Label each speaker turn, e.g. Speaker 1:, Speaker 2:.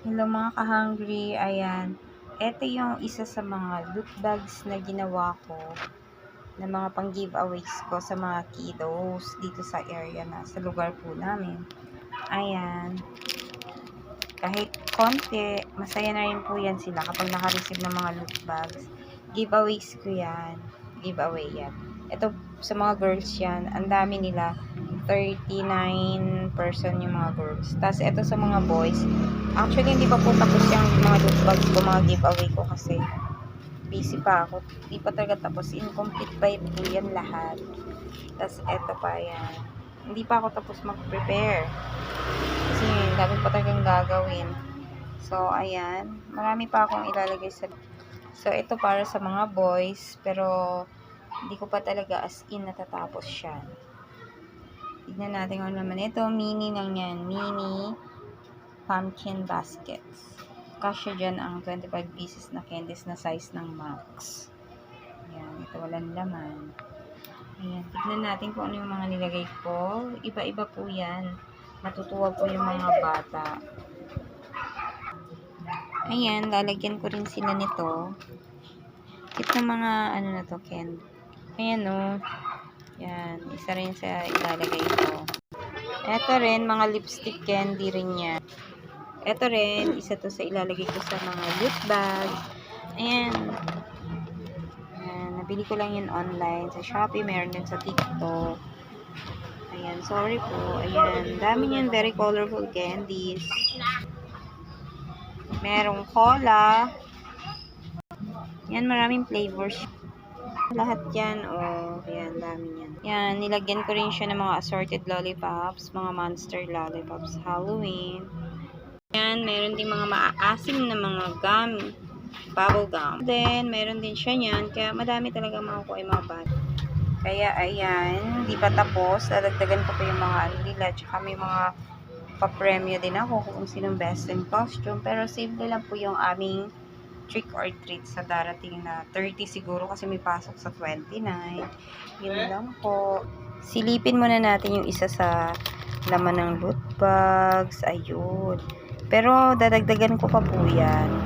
Speaker 1: Hello mga ka-hungry, ayan. Ito yung isa sa mga loot bags na ginawa ko na mga pang giveaways ko sa mga kiddos dito sa area na sa lugar po namin. Ayan. Kahit konti, masaya na rin po yan sila kapag naka-receive ng mga loot bags. Giveaways ko yan. Giveaway yan. Ito sa mga girls yan, ang dami nila. 39 person yung mga girls. Tapos ito sa mga boys, actually hindi pa po tapos yung mga loot bags ko, mga giveaway ko kasi busy pa ako. Hindi pa talaga tapos. Incomplete pa po yan lahat. Tapos ito pa yan. Hindi pa ako tapos mag-prepare. Kasi dami pa talagang gagawin. So, ayan. Marami pa akong ilalagay sa... So, ito para sa mga boys. Pero, hindi ko pa talaga as in natatapos siya. Tignan natin kung ano naman ito. Mini lang yan. Mini pumpkin baskets. Kasya dyan ang 25 pieces na candies na size ng max. Ayan. Ito walang laman. Ayan. Tignan natin kung ano yung mga nilagay ko. Iba-iba po yan. Natutuwa po yung mga bata. Ayan. Lalagyan ko rin sila nito. Cute na mga ano na to, candy. Ayan o. Yan. Isa rin sa ilalagay ko. Ito rin, mga lipstick candy rin yan. Ito rin, isa to sa ilalagay ko sa mga loot bag. Ayan. Ayan. Nabili ko lang yun online. Sa Shopee, meron din sa TikTok. Ayan. Sorry po. Ayan. Dami niyan. Very colorful candies. Merong cola. Yan, maraming flavors. Lahat yan, oh, yan, dami yan. Yan, nilagyan ko rin siya ng mga assorted lollipops, mga monster lollipops, Halloween. Yan, meron din mga maaasim na mga gum, bubble gum. Then, meron din siya yan, kaya madami talaga makukuha yung mga bata. Kaya, ayan, hindi pa tapos. Dadagdagan ko pa yung mga ano nila, tsaka may mga pa-premyo din ako kung sinong best in costume. Pero, simple lang po yung aming trick or treat sa darating na 30 siguro kasi may pasok sa 29. Yun lang po. Silipin muna natin yung isa sa laman ng loot bags. Ayun. Pero dadagdagan ko pa po yan.